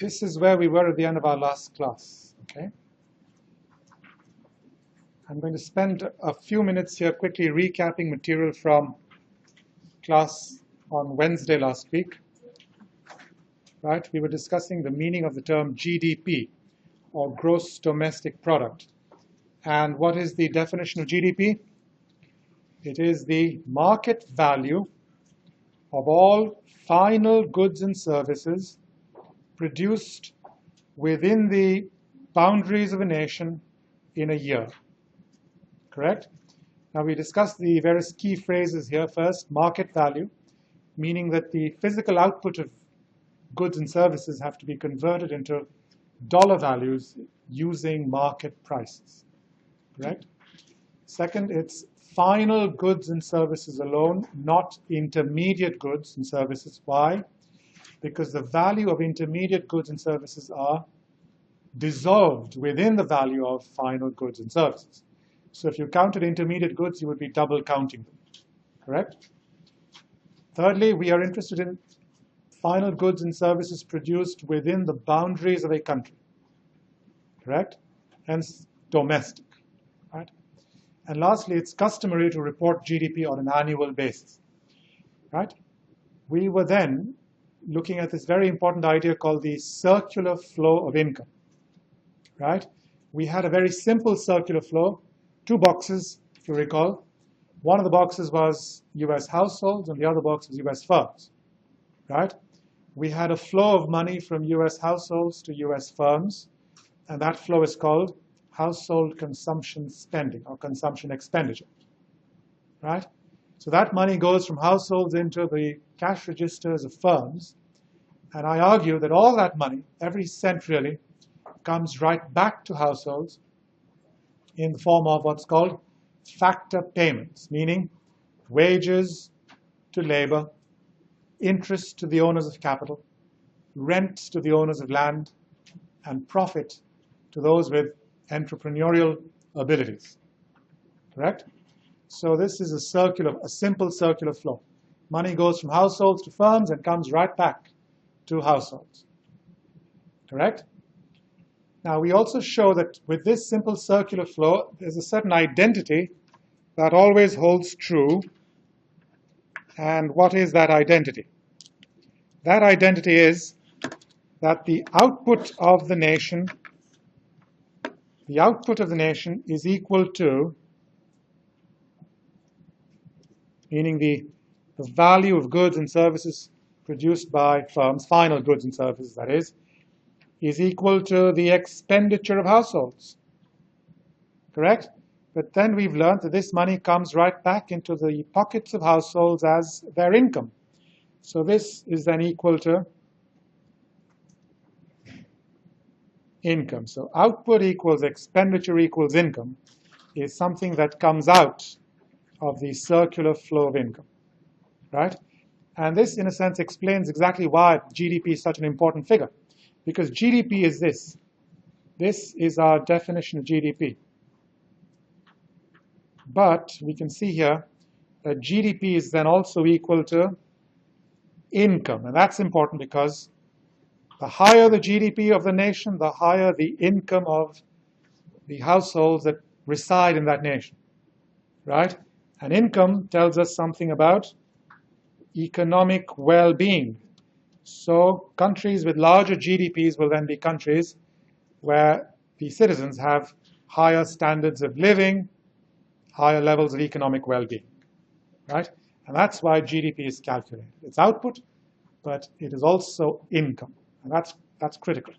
This is where we were at the end of our last class, okay? I'm going to spend a few minutes here quickly recapping material from class on Wednesday last week. Right? We were discussing the meaning of the term GDP, or gross domestic product. And what is the definition of GDP? It is the market value of all final goods and services produced within the boundaries of a nation in a year. Correct? Now we discussed the various key phrases here. First, market value, meaning that the physical output of goods and services have to be converted into dollar values using market prices. Correct? Second, it's final goods and services alone, not intermediate goods and services. Why? Because the value of intermediate goods and services are dissolved within the value of final goods and services. So if you counted intermediate goods, you would be double counting them. Correct? Thirdly, we are interested in final goods and services produced within the boundaries of a country. Correct? Hence, domestic. Right? And lastly, it's customary to report GDP on an annual basis. Right? We were then looking at this very important idea called the circular flow of income. Right? We had a very simple circular flow, two boxes, if you recall. One of the boxes was US households and the other box was US firms. Right? We had a flow of money from US households to US firms, and that flow is called household consumption spending or consumption expenditure. Right? So that money goes from households into the cash registers of firms, and I argue that all that money, every cent really, comes right back to households in the form of what's called factor payments, meaning wages to labor, interest to the owners of capital, rent to the owners of land, and profit to those with entrepreneurial abilities. Correct? So this is a simple circular flow. Money goes from households to firms and comes right back to households. Correct? Now we also show that with this simple circular flow, there's a certain identity that always holds true. And what is that identity? That identity is that the output of the nation is equal to, meaning the value of goods and services produced by firms, final goods and services that is equal to the expenditure of households. Correct? But then we've learned that this money comes right back into the pockets of households as their income. So this is then equal to income. So output equals expenditure equals income is something that comes out of the circular flow of income. Right? And this, in a sense, explains exactly why GDP is such an important figure. Because GDP is this. This is our definition of GDP. But we can see here that GDP is then also equal to income. And that's important because the higher the GDP of the nation, the higher the income of the households that reside in that nation. Right? And income tells us something about economic well-being. So countries with larger GDPs will then be countries where the citizens have higher standards of living, higher levels of economic well-being. Right? And that's why GDP is calculated. It's output, but it is also income. And that's critical.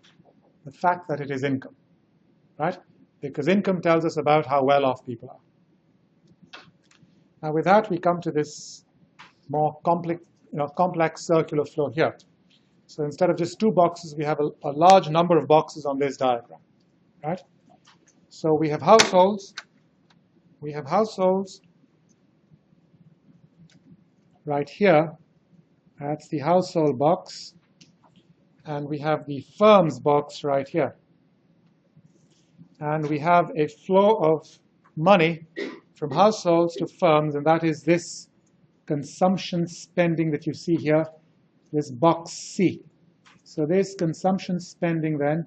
The fact that it is income. Right? Because income tells us about how well off people are. Now with that we come to this more complex circular flow here. So instead of just two boxes, we have a large number of boxes on this diagram. Right? So we have households. We have households right here. That's the household box. And we have the firms box right here. And we have a flow of money from households to firms, and that is this consumption spending that you see here, this box C. So this consumption spending then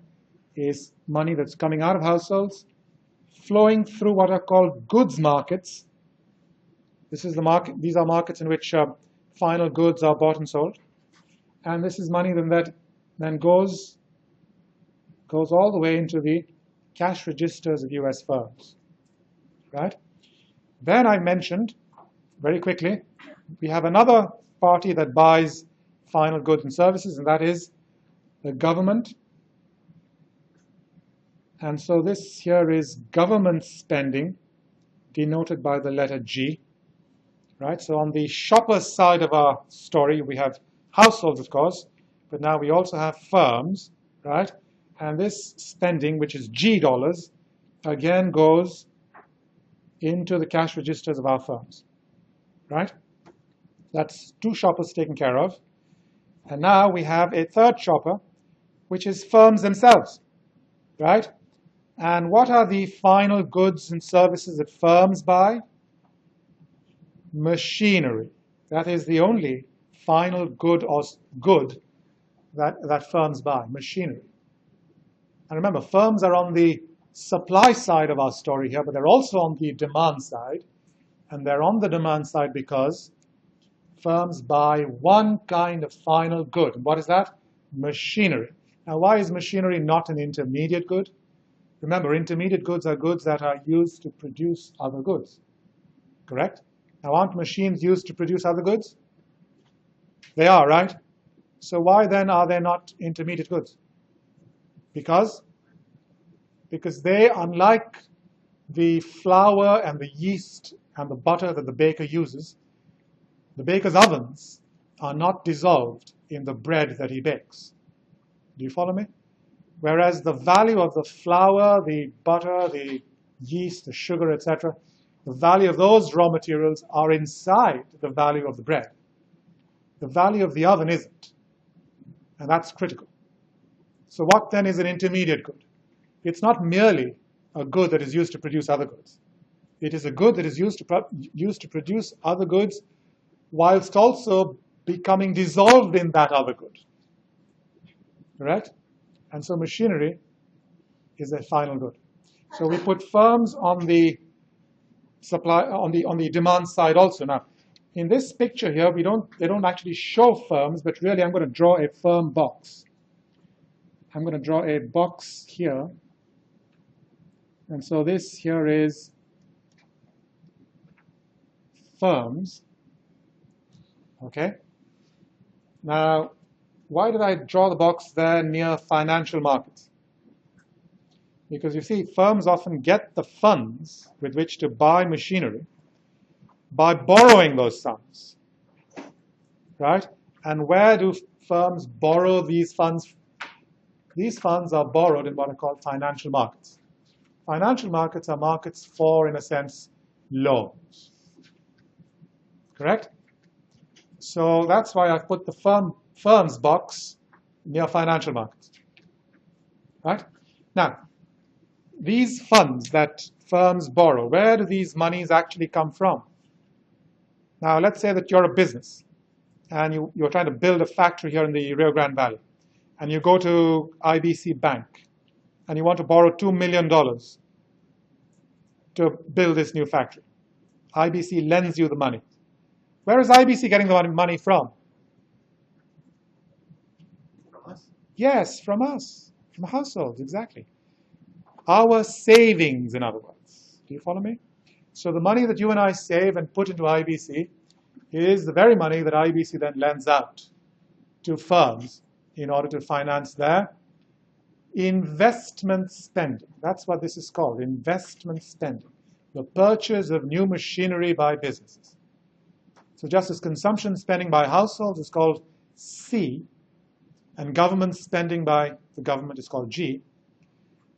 is money that's coming out of households, flowing through what are called goods markets. This is the market. These are markets in which final goods are bought and sold, and this is money that then goes all the way into the cash registers of U.S. firms, right? Then I mentioned very quickly we have another party that buys final goods and services, and that is the government. And so this here is government spending, denoted by the letter G. Right? So on the shopper side of our story, we have households, of course, but now we also have firms, right? And this spending, which is G dollars, again goes into the cash registers of our firms, right? That's two shoppers taken care of. And now we have a third shopper, which is firms themselves, right? And what are the final goods and services that firms buy? Machinery. That is the only final good that firms buy, machinery. And remember, firms are on the supply side of our story here, but they're also on the demand side. And they're on the demand side because firms buy one kind of final good. And what is that? Machinery. Now, why is machinery not an intermediate good? Remember, intermediate goods are goods that are used to produce other goods. Correct? Now, aren't machines used to produce other goods? They are, right? So why then are they not intermediate goods? Because they, unlike the flour and the yeast and the butter that the baker uses, the baker's ovens are not dissolved in the bread that he bakes. Do you follow me? Whereas the value of the flour, the butter, the yeast, the sugar, etc., the value of those raw materials are inside the value of the bread. The value of the oven isn't. And that's critical. So what then is an intermediate good? It's not merely a good that is used to produce other goods. It is a good that is used to produce other goods whilst also becoming dissolved in that other good. Correct? And so machinery is a final good. So we put firms on the supply, on the demand side also. Now, in this picture here, they don't actually show firms, but really I'm going to draw a firm box. I'm going to draw a box here. And so this here is firms. Okay? Now, why did I draw the box there near financial markets? Because you see, firms often get the funds with which to buy machinery by borrowing those sums, right? And where do firms borrow these funds? These funds are borrowed in what are called financial markets. Financial markets are markets for, in a sense, loans. Correct? So that's why I've put the firms box near financial markets. Right? Now, these funds that firms borrow, where do these monies actually come from? Now, let's say that you're a business and you're trying to build a factory here in the Rio Grande Valley. And you go to IBC Bank and you want to borrow $2 million to build this new factory. IBC lends you the money. Where is IBC getting the money from? From us? Yes, from us, from households, exactly. Our savings, in other words. Do you follow me? So the money that you and I save and put into IBC is the very money that IBC then lends out to firms in order to finance their investment spending. That's what this is called, investment spending. The purchase of new machinery by businesses. So just as consumption spending by households is called C, and government spending by the government is called G,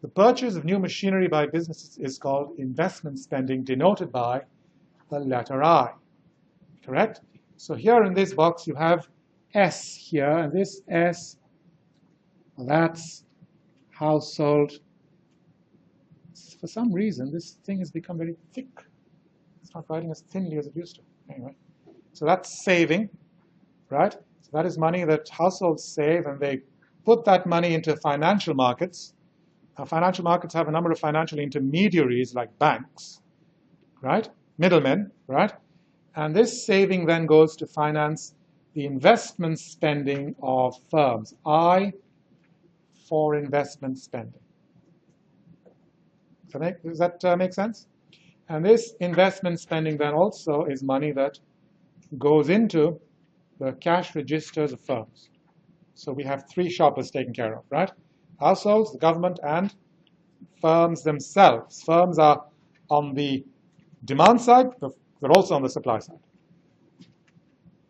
the purchase of new machinery by businesses is called investment spending, denoted by the letter I. Correct? So here in this box you have S here, and this S, well, that's household. For some reason, this thing has become very thick. It's not writing as thinly as it used to. Anyway, so that's saving, right? So that is money that households save, and they put that money into financial markets. Financial markets have a number of financial intermediaries like banks, right? Middlemen, right? And this saving then goes to finance the investment spending of firms. I for investment spending. Does that make sense? And this investment spending then also is money that goes into the cash registers of firms. So we have three shoppers taken care of, right? Households, the government, and firms themselves. Firms are on the demand side, but they're also on the supply side.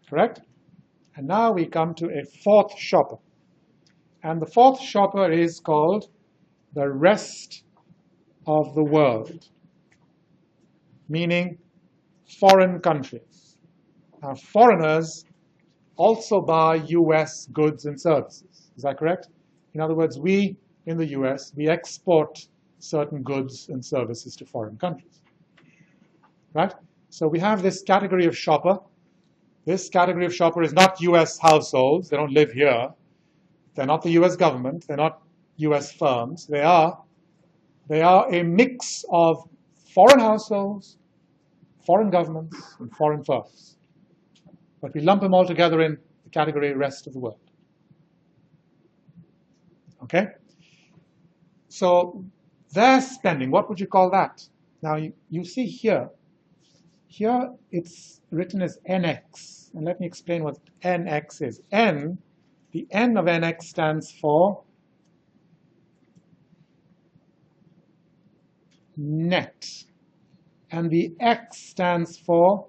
Correct? And now we come to a fourth shopper. And the fourth shopper is called the rest of the world, meaning foreign countries. Now, foreigners also buy US goods and services. Is that correct? In other words, we in the US, we export certain goods and services to foreign countries. Right? So we have this category of shopper. This category of shopper is not US households. They don't live here. They're not the US government. They're not US firms. They are a mix of foreign households, foreign governments, and foreign firms. But we lump them all together in the category rest of the world. Okay? So their spending, what would you call that? Now you see here it's written as NX. And let me explain what NX is. The N of NX stands for net. And the X stands for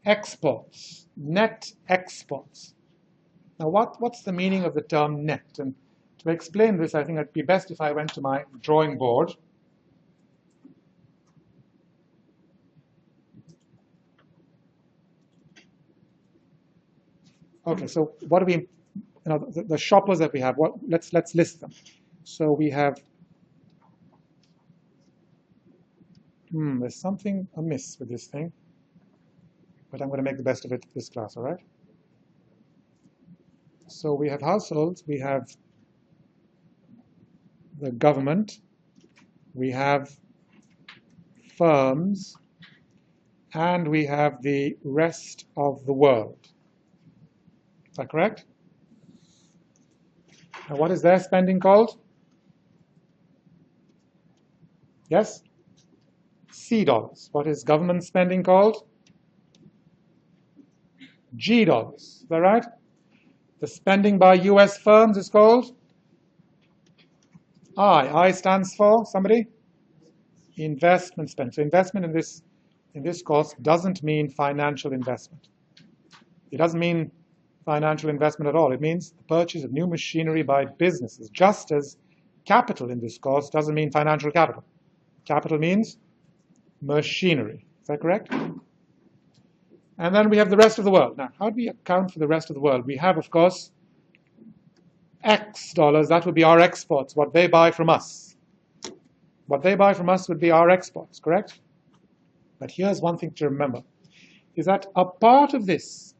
exports, net exports. Now what's the meaning of the term net? And to explain this, I think it'd be best if I went to my drawing board. Okay, so what do we, the shoppers that we have, let's list them. So we have, there's something amiss with this thing, but I'm going to make the best of it this class, all right? So we have households, we have the government, we have firms, and we have the rest of the world. Is that correct? Now what is their spending called? Yes? C dollars. What is government spending called? G dollars. Is that right? The spending by US firms is called I. I stands for somebody? Investment spending. So investment in this course doesn't mean financial investment. It doesn't mean financial investment at all. It means the purchase of new machinery by businesses, just as capital in this course doesn't mean financial capital. Capital means machinery. Is that correct? And then we have the rest of the world. Now, how do we account for the rest of the world? We have, of course, X dollars. That would be our exports, what they buy from us. What they buy from us would be our exports, correct? But here's one thing to remember, is that a part of this,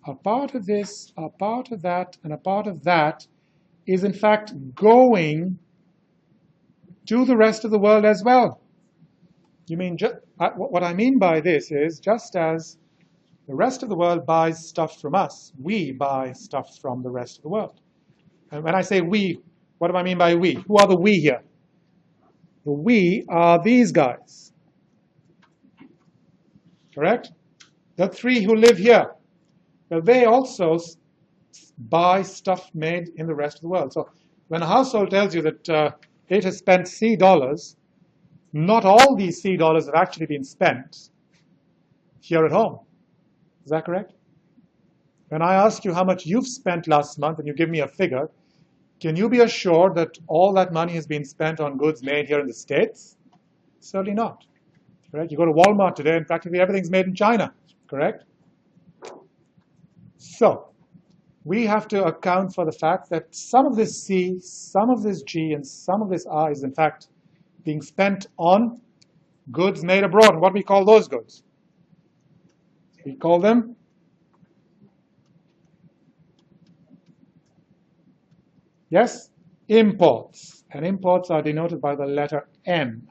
a part of this, a part of that, and a part of that is in fact going to the rest of the world as well. You mean, what I mean by this is, just as the rest of the world buys stuff from us, we buy stuff from the rest of the world. And when I say we, what do I mean by we? Who are the we here? The we are these guys. Correct? The three who live here. Well, they also buy stuff made in the rest of the world. So when a household tells you that it has spent C dollars, not all these C dollars have actually been spent here at home. Is that correct? When I ask you how much you've spent last month and you give me a figure, can you be assured that all that money has been spent on goods made here in the States? Certainly not. Correct? You go to Walmart today and practically everything's made in China. Correct? So we have to account for the fact that some of this C, some of this G, and some of this R is in fact being spent on goods made abroad. And what do we call those goods? We call them Yes? Imports. And imports are denoted by the letter M.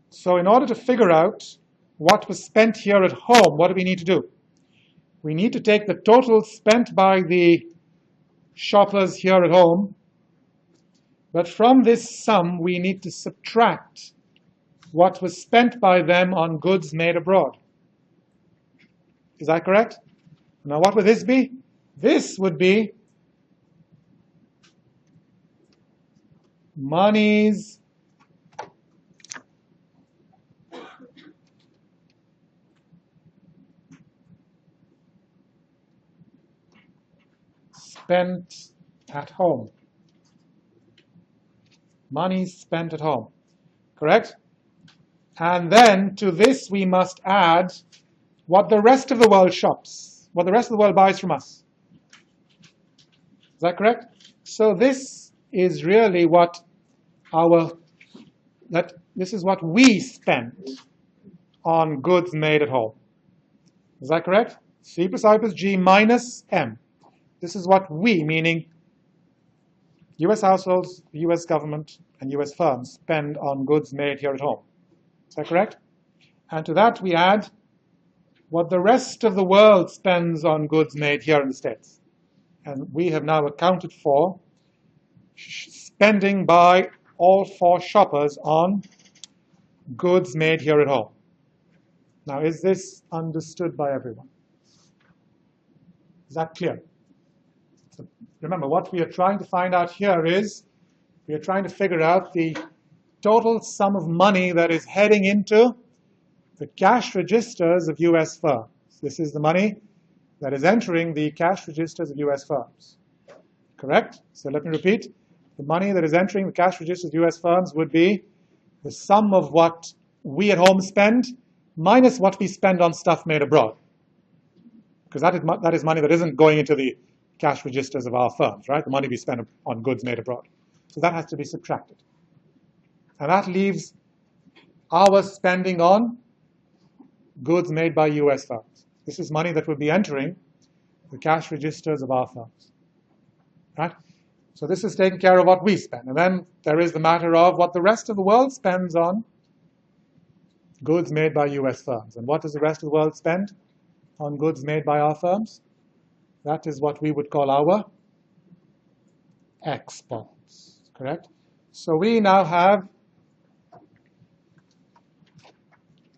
So in order to figure out what was spent here at home, what do we need to do? We need to take the total spent by the shoppers here at home, but from this sum we need to subtract what was spent by them on goods made abroad. Is that correct? Now what would this be? This would be monies spent at home. Money spent at home. Correct? And then to this we must add what the rest of the world shops, what the rest of the world buys from us. Is that correct? So this is really what this is what we spend on goods made at home. Is that correct? C plus I plus G minus M. This is what we, meaning US households, US government, and US firms spend on goods made here at home. Is that correct? And to that we add what the rest of the world spends on goods made here in the States. And we have now accounted for spending by all four shoppers on goods made here at home. Now, is this understood by everyone? Is that clear? So remember, what we are trying to find out here is we are trying to figure out the total sum of money that is heading into the cash registers of US firms. This is the money that is entering the cash registers of US firms. Correct? So let me repeat. The money that is entering the cash registers of US firms would be the sum of what we at home spend minus what we spend on stuff made abroad. Because that is money that isn't going into the cash registers of our firms, right? The money we spend on goods made abroad. So that has to be subtracted. And that leaves our spending on goods made by US firms. This is money that will be entering the cash registers of our firms. Right? So this is taking care of what we spend. And then there is the matter of what the rest of the world spends on goods made by US firms. And what does the rest of the world spend on goods made by our firms? That is what we would call our exports. Correct? So we now have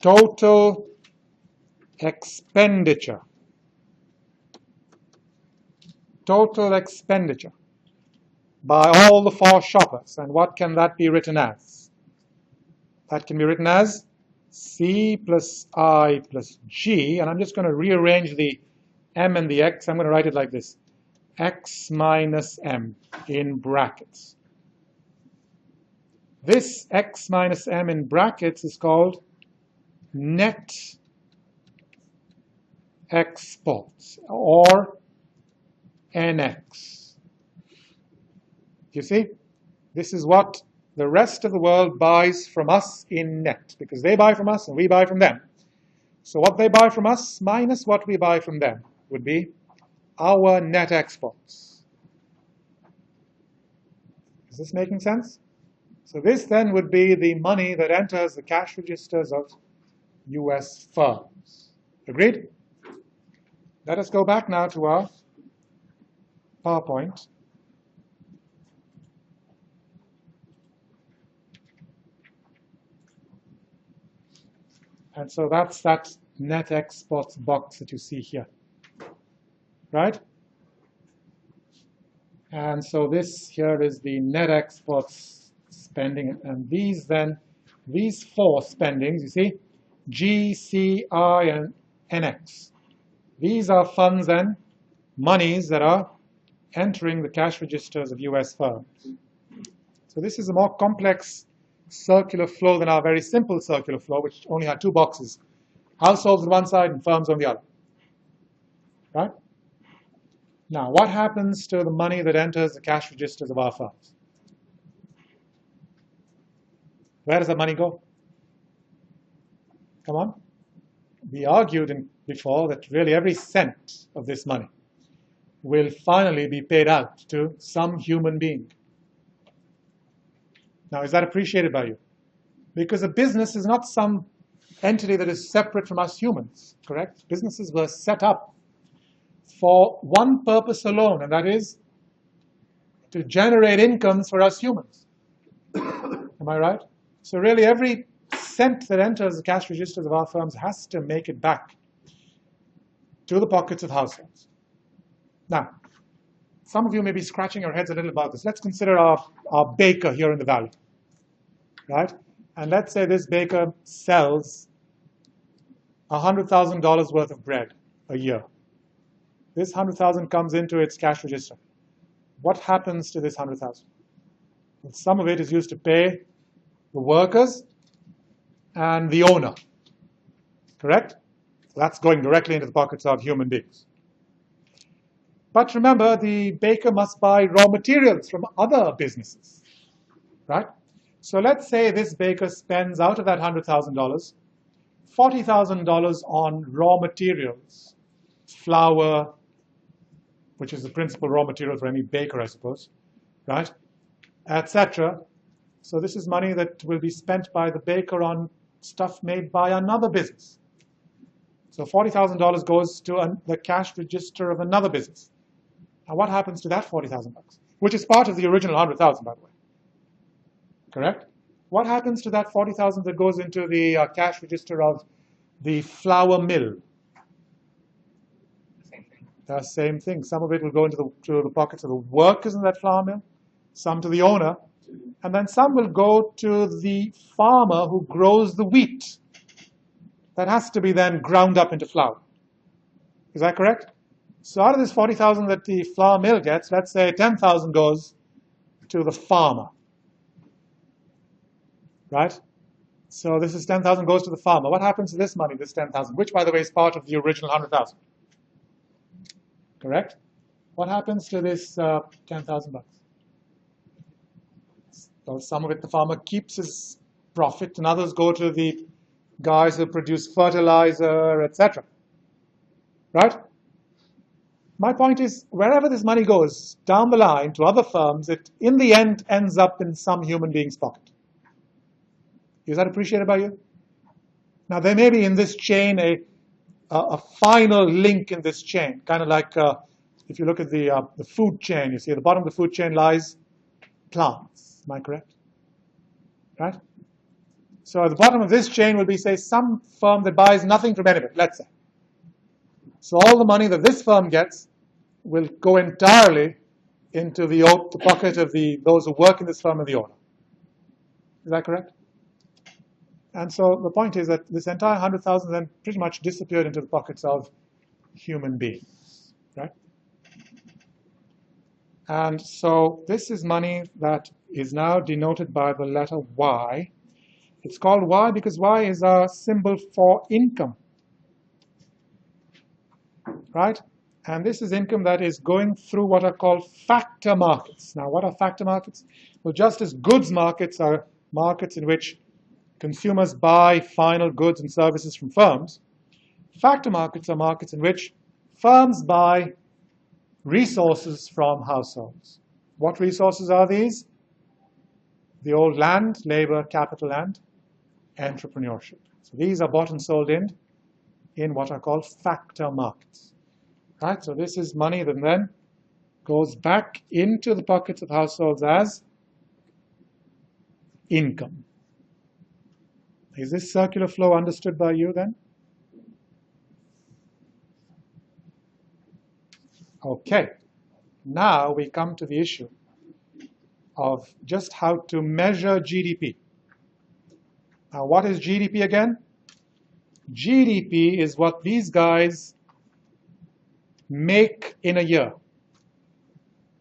total expenditure. Total expenditure by all the four shoppers. And what can that be written as? That can be written as C plus I plus G. And I'm just going to rearrange the M and the X. I'm going to write it like this. X minus M in brackets. This X minus M in brackets is called net exports, or NX. You see? This is what the rest of the world buys from us in net, because they buy from us and we buy from them. So what they buy from us minus what we buy from them would be our net exports. Is this making sense? So this then would be the money that enters the cash registers of US firms. Agreed? Let us go back now to our PowerPoint. And so that's that net exports box that you see here. Right? And so this here is the net exports spending. And these four spendings, you see, G, C, I, and NX. These are funds and monies that are entering the cash registers of US firms. So this is a more complex circular flow than our very simple circular flow, which only had two boxes. Households on one side and firms on the other. Right? Now, what happens to the money that enters the cash registers of our firms? Where does that money go? Come on. We argued before that really every cent of this money will finally be paid out to some human being. Now, is that appreciated by you? Because a business is not some entity that is separate from us humans, correct? Businesses were set up for one purpose alone, and that is to generate incomes for us humans. Am I right? So really every cent that enters the cash registers of our firms has to make it back to the pockets of households. Now, some of you may be scratching your heads a little about this. Let's consider our baker here in the valley, right? And let's say this baker sells $100,000 worth of bread a year. This 100,000 comes into its cash register. What happens to this 100,000? Well, some of it is used to pay the workers and the owner, correct? So that's going directly into the pockets of human beings. But remember, the baker must buy raw materials from other businesses, right? So let's say this baker spends out of that $100,000, $40,000 on raw materials, flour, which is the principal raw material for any baker, I suppose, right, etc. So this is money that will be spent by the baker on stuff made by another business. So $40,000 goes to the cash register of another business. Now what happens to that $40,000, which is part of the original 100,000, by the way? Correct? What happens to that 40,000 that goes into the cash register of the flour mill? The same thing. Some of it will go into the pockets of the workers in that flour mill, some to the owner, and then some will go to the farmer who grows the wheat. That has to be then ground up into flour. Is that correct? So out of this 40,000 that the flour mill gets, let's say 10,000 goes to the farmer. Right? So this is 10,000 goes to the farmer. What happens to this money, this 10,000, which, by the way, is part of the original 100,000? Correct? What happens to this 10,000 bucks? Well, some of it the farmer keeps his profit, and others go to the guys who produce fertilizer, etc. Right? My point is, wherever this money goes down the line to other firms, it in the end ends up in some human being's pocket. Is that appreciated by you? Now, there may be in this chain a final link in this chain, kind of like if you look at the food chain, you see at the bottom of the food chain lies plants. Am I correct? Right? So at the bottom of this chain will be, say, some firm that buys nothing from anybody, let's say. So all the money that this firm gets will go entirely into the pocket of those who work in this firm and the owner. Is that correct? And so the point is that this entire 100,000 then pretty much disappeared into the pockets of human beings, right? And so this is money that is now denoted by the letter Y. It's called Y because Y is a symbol for income, right? And this is income that is going through what are called factor markets. Now, what are factor markets? Well, just as goods markets are markets in which consumers buy final goods and services from firms, factor markets are markets in which firms buy resources from households. What resources are these? The old land, labor, capital, and entrepreneurship. So these are bought and sold in what are called factor markets. Right? So this is money that then goes back into the pockets of households as income. Is this circular flow understood by you then? Okay. Now we come to the issue of just how to measure GDP. Now, what is GDP again? GDP is what these guys make in a year.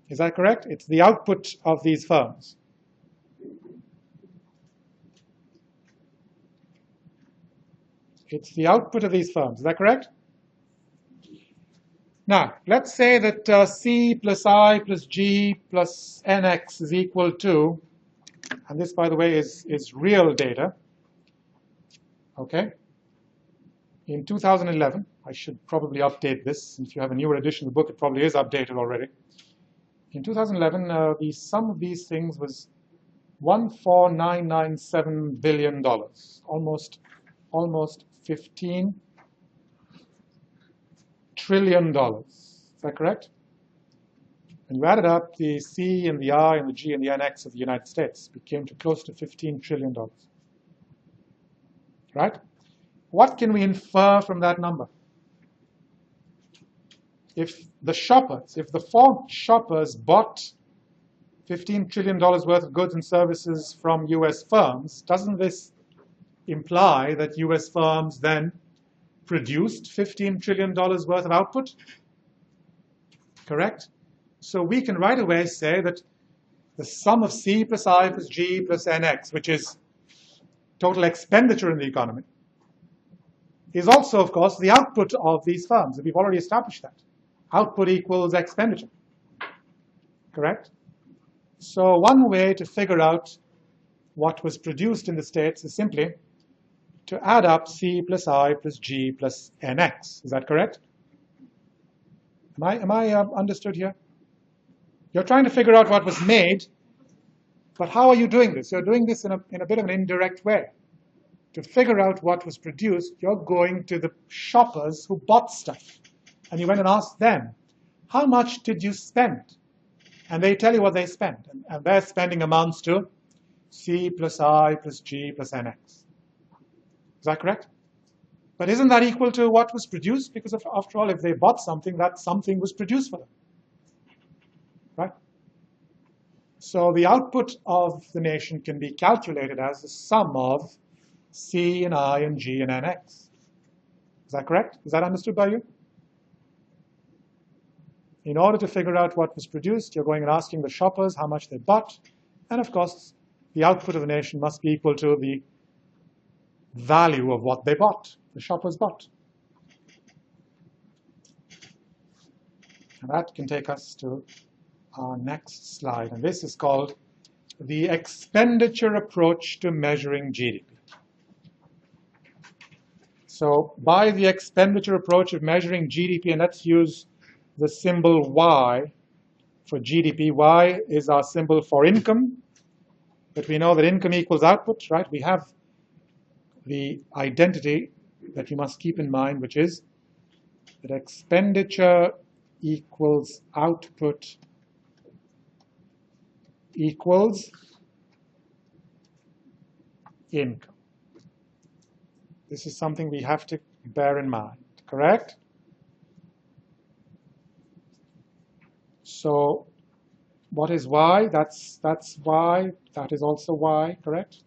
Is that correct? It's the output of these firms. It's the output of these firms. Is that correct? Now, let's say that C plus I plus G plus NX is equal to, and this, by the way, is real data. Okay? In 2011, I should probably update this. If you have a newer edition of the book, it probably is updated already. In 2011, the sum of these things was $14997 billion, almost $15 trillion. Is that correct? And you added up the C and the I and the G and the NX of the United States, it came to close to $15 trillion. Right? What can we infer from that number? If the four shoppers bought $15 trillion worth of goods and services from US firms, doesn't this imply that US firms then produced $15 trillion worth of output? Correct? So we can right away say that the sum of C plus I plus G plus NX, which is total expenditure in the economy, is also, of course, the output of these firms. And we've already established that. Output equals expenditure. Correct? So one way to figure out what was produced in the States is simply to add up C plus I plus G plus NX. Is that correct? Am I understood here? You're trying to figure out what was made, but how are you doing this? You're doing this in a bit of an indirect way. To figure out what was produced, you're going to the shoppers who bought stuff. And you went and asked them, how much did you spend? And they tell you what they spent. And their spending amounts to C plus I plus G plus NX. Is that correct? But isn't that equal to what was produced? Because after all, if they bought something, that something was produced for them. Right? So the output of the nation can be calculated as the sum of C and I and G and NX. Is that correct? Is that understood by you? In order to figure out what was produced, you're going and asking the shoppers how much they bought. And of course, the output of the nation must be equal to the value of what they bought, the shoppers bought. And that can take us to our next slide. And this is called the expenditure approach to measuring GDP. So by the expenditure approach of measuring GDP, and let's use the symbol Y for GDP. Y is our symbol for income, but we know that income equals output, right? We have the identity that you must keep in mind, which is that expenditure equals output equals income. This is something we have to bear in mind, correct? So what is Y? That's Y. That is also Y, correct?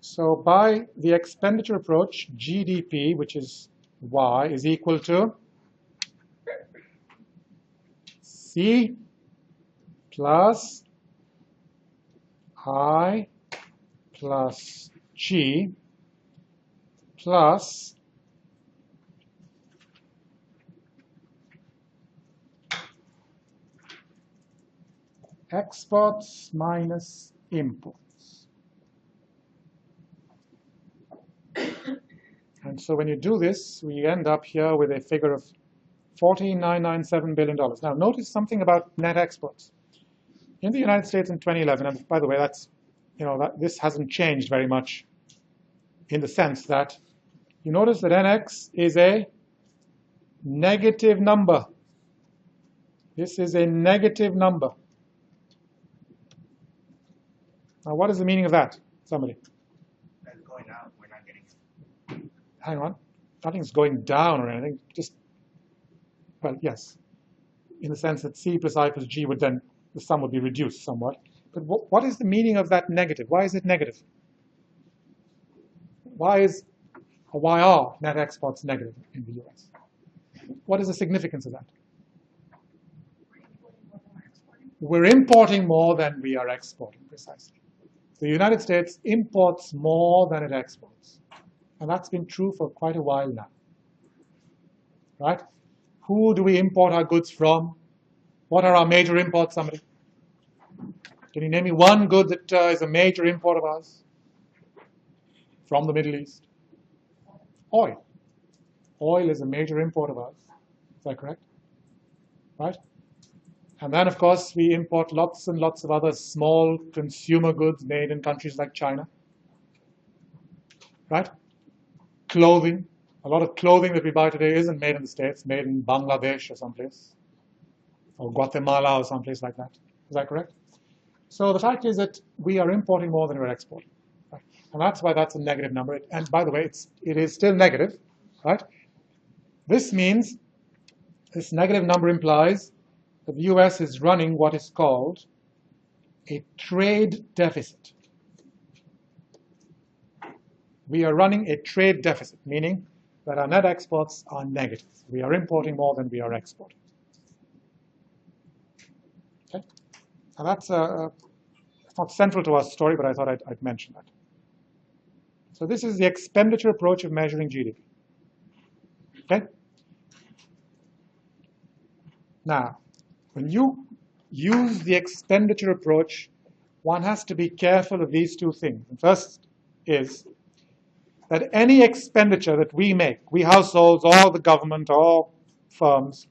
So by the expenditure approach, GDP, which is Y, is equal to C plus I plus G plus exports minus imports. And so when you do this, we end up here with a figure of $14,997 billion. Now notice something about net exports. In the United States in 2011, and by the way, this hasn't changed very much in the sense that you notice that NX is a negative number. This is a negative number. Now, what is the meaning of that? Somebody? That's going down. We're not getting it. Hang on. Nothing's going down or anything. Just, well, yes. In the sense that C plus I plus G would then, the sum would be reduced somewhat. But what is the meaning of that negative? Why is it negative? Why are net exports negative in the US? What is the significance of that? We're importing more than we are exporting, precisely. The United States imports more than it exports. And that's been true for quite a while now. Right? Who do we import our goods from? What are our major imports, somebody? Can you name me one good that is a major import of ours? From the Middle East? Oil. Oil is a major import of ours. Is that correct? Right? And then, of course, we import lots and lots of other small consumer goods made in countries like China. Right? Clothing. A lot of clothing that we buy today isn't made in the States, made in Bangladesh or someplace, or Guatemala or someplace like that. Is that correct? So the fact is that we are importing more than we're exporting. Right? And that's why that's a negative number. And by the way, it is still negative. Right? This means, this negative number implies that the US is running what is called a trade deficit. We are running a trade deficit, meaning that our net exports are negative. We are importing more than we are exporting. Okay? And that's it's not central to our story, but I thought I'd mention that. So this is the expenditure approach of measuring GDP. Okay? Now, when you use the expenditure approach, one has to be careful of these two things. The first is that any expenditure that we make, we households, or the government, or firms,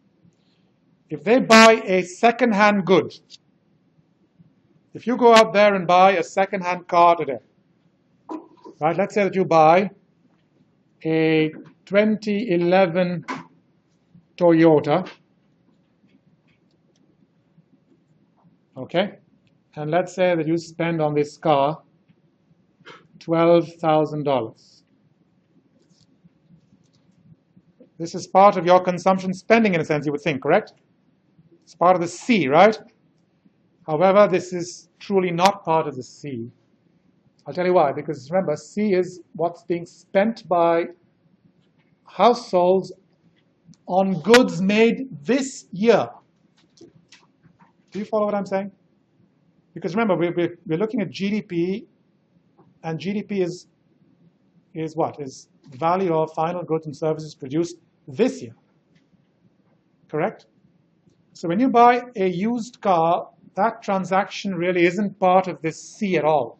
if they buy a second-hand good, if you go out there and buy a second-hand car today, right? Let's say that you buy a 2011 Toyota, okay? And let's say that you spend on this car $12,000. This is part of your consumption spending, in a sense, you would think, correct? It's part of the C, right? However, this is truly not part of the C. I'll tell you why. Because remember, C is what's being spent by households on goods made this year. Do you follow what I'm saying? Because remember, we're looking at GDP, and GDP is what? Is value of final goods and services produced this year. Correct? So when you buy a used car, that transaction really isn't part of this C at all.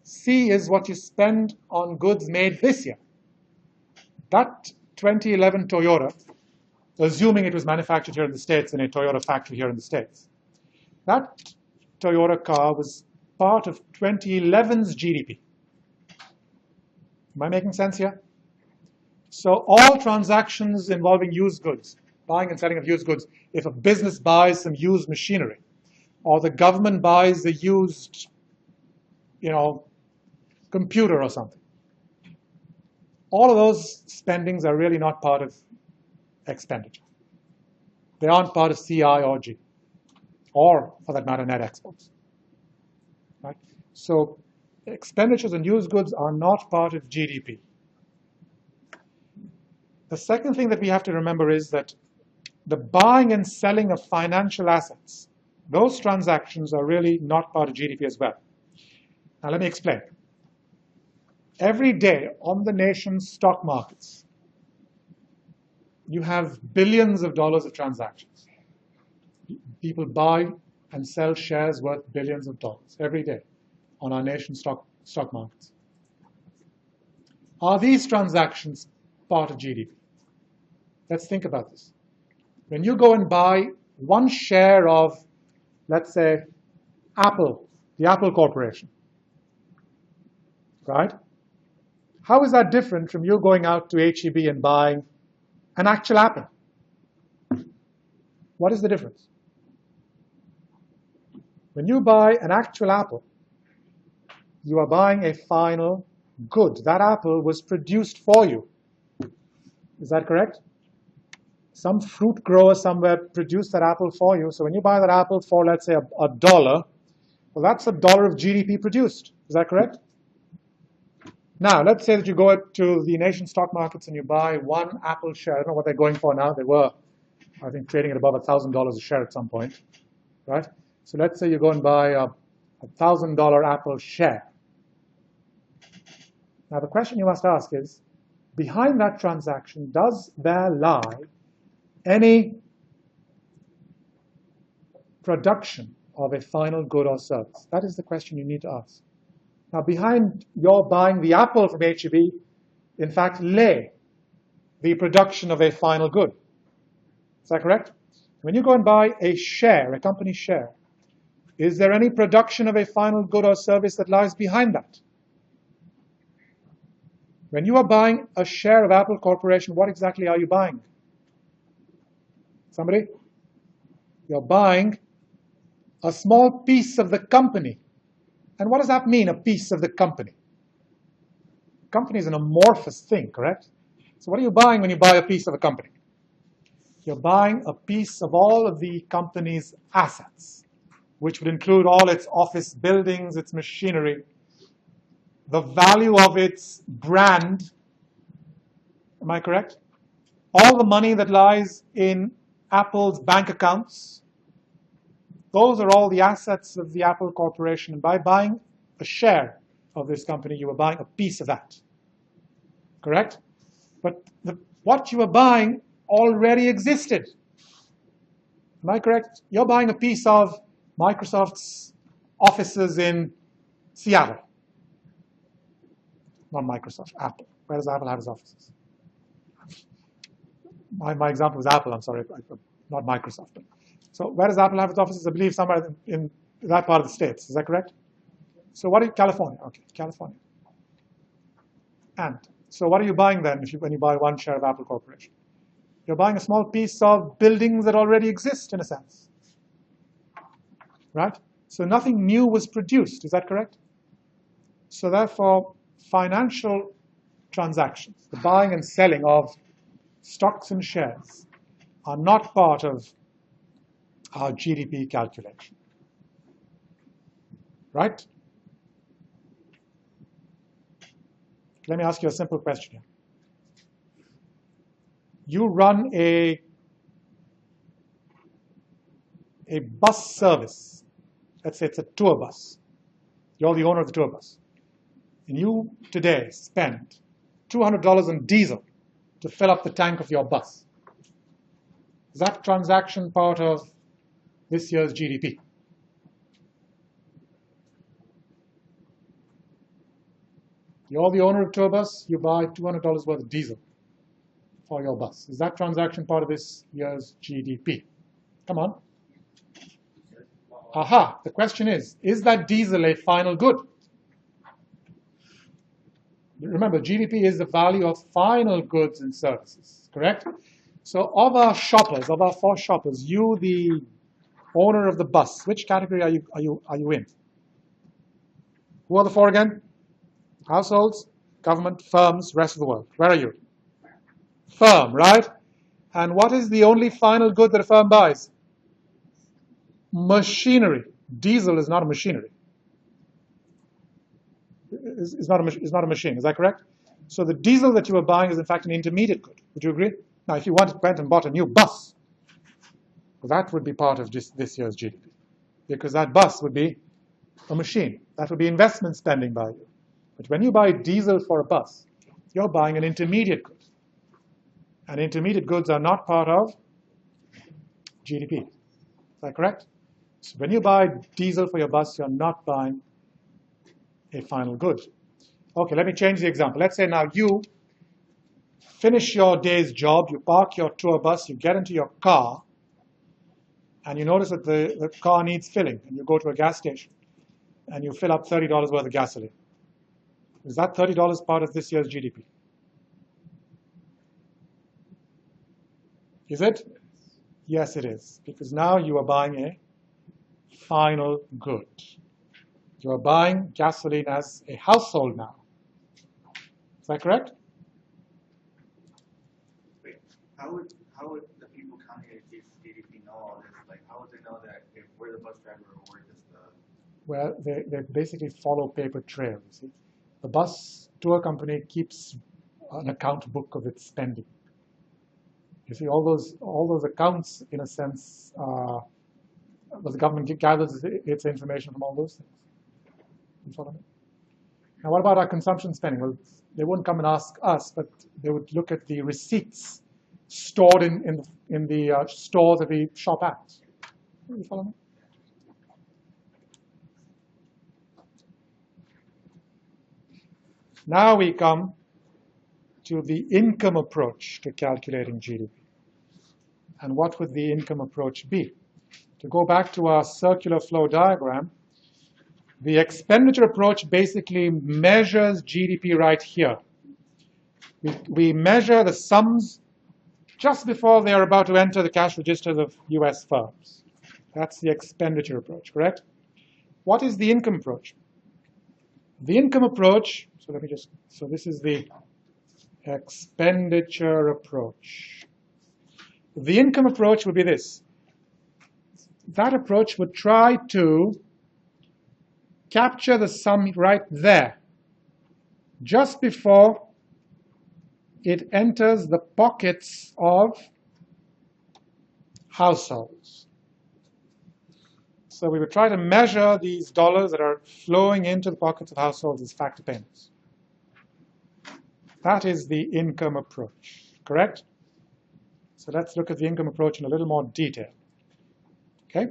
C is what you spend on goods made this year. That 2011 Toyota, assuming it was manufactured here in the States in a Toyota factory here in the States, that Toyota car was part of 2011's GDP. Am I making sense here? So all transactions involving used goods, buying and selling of used goods, if a business buys some used machinery, or the government buys a used, computer or something, all of those spendings are really not part of expenditure. They aren't part of CI or G, or, for that matter, net exports. Right? So expenditures on used goods are not part of GDP. The second thing that we have to remember is that the buying and selling of financial assets, those transactions are really not part of GDP as well. Now let me explain. Every day on the nation's stock markets, you have billions of dollars of transactions. People buy and sell shares worth billions of dollars every day on our nation's stock markets. Are these transactions part of GDP? Let's think about this. When you go and buy one share of, let's say, Apple, the Apple Corporation, right? How is that different from you going out to H-E-B and buying an actual apple? What is the difference? When you buy an actual apple, you are buying a final good. That apple was produced for you. Is that correct? Some fruit grower somewhere produced that apple for you. So when you buy that apple for, let's say, $1, well, that's $1 of GDP produced. Is that correct? Now, let's say that you go to the nation's stock markets and you buy one Apple share. I don't know what they're going for now. They were, I think, trading at above $1,000 a share at some point, right? So let's say you go and buy a $1,000 Apple share. Now, the question you must ask is, behind that transaction, does there lie any production of a final good or service? That is the question you need to ask. Now, behind your buying the apple from H-E-B, in fact, lay the production of a final good. Is that correct? When you go and buy a share, a company share, is there any production of a final good or service that lies behind that? When you are buying a share of Apple Corporation, what exactly are you buying? Somebody? You're buying a small piece of the company. And what does that mean, a piece of the company? Company is an amorphous thing, correct? So what are you buying when you buy a piece of a company? You're buying a piece of all of the company's assets, which would include all its office buildings, its machinery, the value of its brand. Am I correct? All the money that lies in Apple's bank accounts, those are all the assets of the Apple Corporation. And by buying a share of this company, you are buying a piece of that. Correct? But what you are buying already existed. Am I correct? You're buying a piece of Microsoft's offices in Seattle. Not Microsoft, Apple. Where does Apple have its offices? My example was Apple, I'm sorry, not Microsoft. So where does Apple have its offices? I believe somewhere in that part of the States. Is that correct? So what are you, California? Okay, California. And so what are you buying then when you buy one share of Apple Corporation? You're buying a small piece of buildings that already exist, in a sense. Right? So nothing new was produced. Is that correct? So therefore, financial transactions, the buying and selling of stocks and shares, are not part of our GDP calculation. Right? Let me ask you a simple question here. You run a bus service. Let's say it's a tour bus. You're the owner of the tour bus. And you today spend $200 on diesel to fill up the tank of your bus. Is that transaction part of this year's GDP? You're the owner of a tour bus, you buy $200 worth of diesel for your bus. Is that transaction part of this year's GDP? Come on. Aha, the question is that diesel a final good? Remember, GDP is the value of final goods and services, correct? So of our shoppers, of our four shoppers, you, the owner of the bus, which category are you in? Who are the four again? Households, government, firms, rest of the world. Where are you? Firm, right? And what is the only final good that a firm buys? Machinery. Diesel is not a machinery. It's not a machine. Is that correct? So the diesel that you are buying is in fact an intermediate good. Would you agree? Now, if you went and bought a new bus, well, that would be part of just this year's GDP, because that bus would be a machine. That would be investment spending by you. But when you buy diesel for a bus, you're buying an intermediate good. And intermediate goods are not part of GDP. Is that correct? So when you buy diesel for your bus, you're not buying a final good. Okay, let me change the example. Let's say now you finish your day's job, you park your tour bus, you get into your car, and you notice that the car needs filling, and you go to a gas station, and you fill up $30 worth of gasoline. Is that $30 part of this year's GDP? Is it? Yes, it is, because now you are buying a final good. You are buying gasoline as a household now. Is that correct? Wait, how would the people counting this GDP know all this? Like, how would they know that if we're the bus driver or we're just the... Well, they basically follow paper trail, you see. The bus tour company keeps an account book of its spending. You see, all those accounts, in a sense, the government gathers its information from all those things. You follow me? Now, what about our consumption spending? Well, they wouldn't come and ask us, but they would look at the receipts stored in the stores that we shop at. You follow me? Now we come to the income approach to calculating GDP. And what would the income approach be? To go back to our circular flow diagram, the expenditure approach basically measures GDP right here. We measure the sums just before they are about to enter the cash registers of US firms. That's the expenditure approach, correct? What is the income approach? The income approach, so this is the expenditure approach. The income approach would be this. That approach would try to capture the sum right there, just before it enters the pockets of households. So we would try to measure these dollars that are flowing into the pockets of households as factor payments. That is the income approach, correct? So let's look at the income approach in a little more detail. Okay?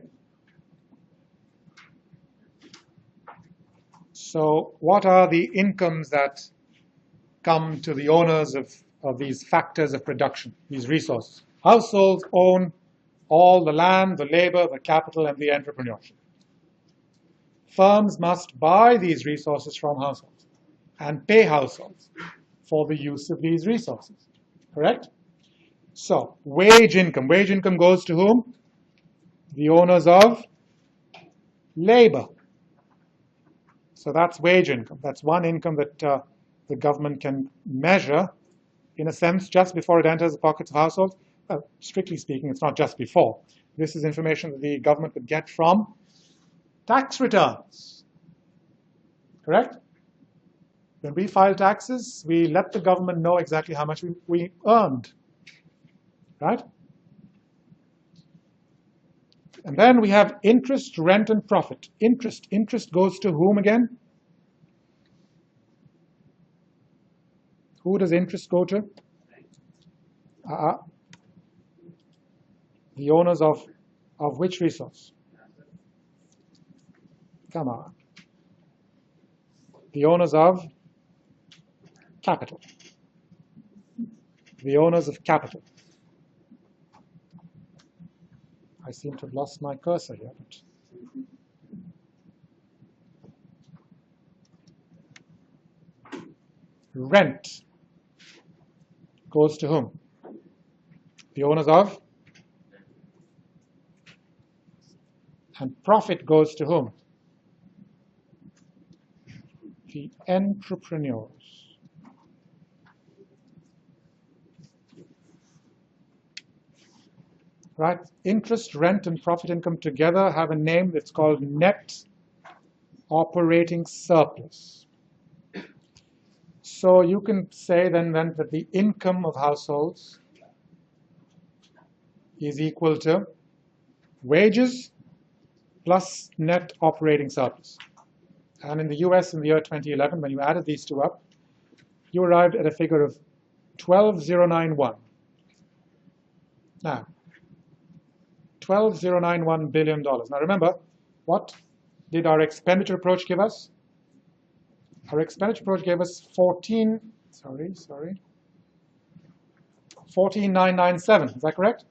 So what are the incomes that come to the owners of these factors of production, these resources? Households own all the land, the labor, the capital, and the entrepreneurship. Firms must buy these resources from households and pay households for the use of these resources, correct? So wage income goes to whom? The owners of labor. So that's wage income. That's one income that the government can measure, in a sense, just before it enters the pockets of households. Well, strictly speaking, it's not just before. This is information that the government would get from tax returns, correct? When we file taxes, we let the government know exactly how much we earned, right? And then we have interest, rent, and profit. Interest goes to whom again? Who does interest go to? The owners of which resource? Come on. The owners of capital. The owners of capital. I seem to have lost my cursor here. But rent goes to whom? The owners of? And profit goes to whom? The entrepreneurs. Right? Interest, rent, and profit income together have a name that's called net operating surplus. So you can say then that the income of households is equal to wages plus net operating surplus. And in the US in the year 2011, when you added these two up, you arrived at a figure of 12,091. Now, $12,091 billion. Now remember, what did our expenditure approach give us? Our expenditure approach gave us 14,997. Is that correct?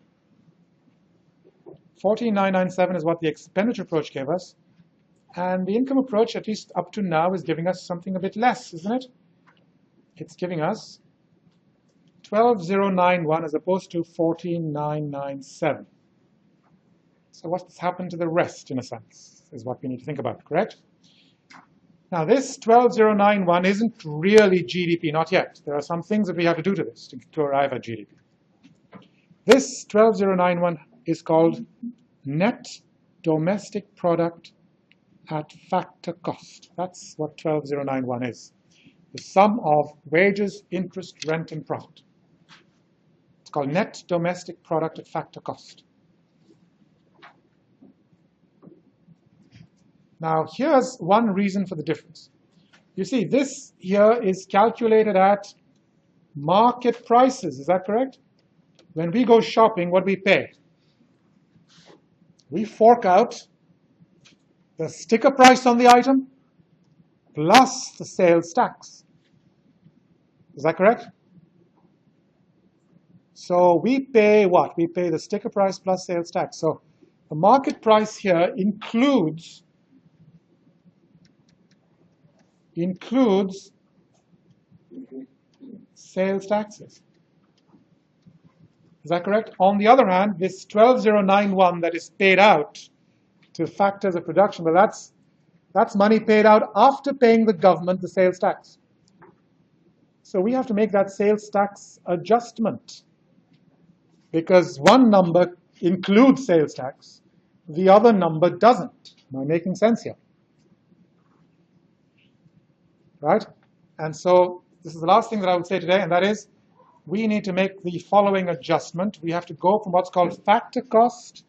14,997 is what the expenditure approach gave us. And the income approach, at least up to now, is giving us something a bit less, isn't it? It's giving us 12,091 as opposed to 14,997. So what's happened to the rest, in a sense, is what we need to think about, correct? Now, this 12,091 isn't really GDP, not yet. There are some things that we have to do to this to arrive at GDP. This 12,091 is called net domestic product at factor cost. That's what 12,091 is. The sum of wages, interest, rent, and profit. It's called net domestic product at factor cost. Now, here's one reason for the difference. You see, this here is calculated at market prices. Is that correct? When we go shopping, what do we pay? We fork out the sticker price on the item plus the sales tax. Is that correct? So we pay what? We pay the sticker price plus sales tax. So the market price here includes sales taxes. Is that correct? On the other hand, this 12091 that is paid out to factors of production, well, that's money paid out after paying the government the sales tax. So we have to make that sales tax adjustment because one number includes sales tax, the other number doesn't. Am I making sense here? Right? And so this is the last thing that I would say today, and that is we need to make the following adjustment. We have to go from what's called factor cost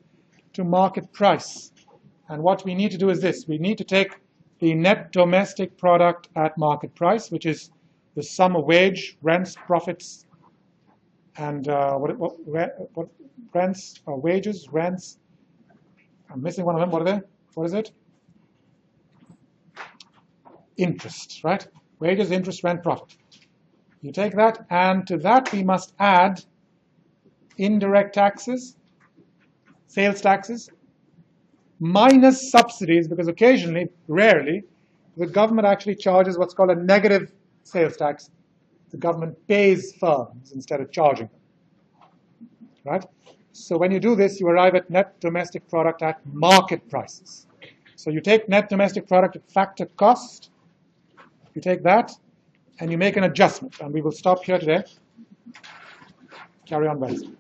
to market price. And what we need to do is this. We need to take the net domestic product at market price, which is the sum of wage, rents, profits, and rents, wages, rents. I'm missing one of them. What are they? What is it? Interest, right? Wages, interest, rent, profit. You take that, and to that we must add indirect taxes, sales taxes, minus subsidies, because occasionally, rarely, the government actually charges what's called a negative sales tax. The government pays firms instead of charging them. Right? So when you do this, you arrive at net domestic product at market prices. So you take net domestic product at factor cost, you take that, and you make an adjustment. And we will stop here today. Carry on Wednesday.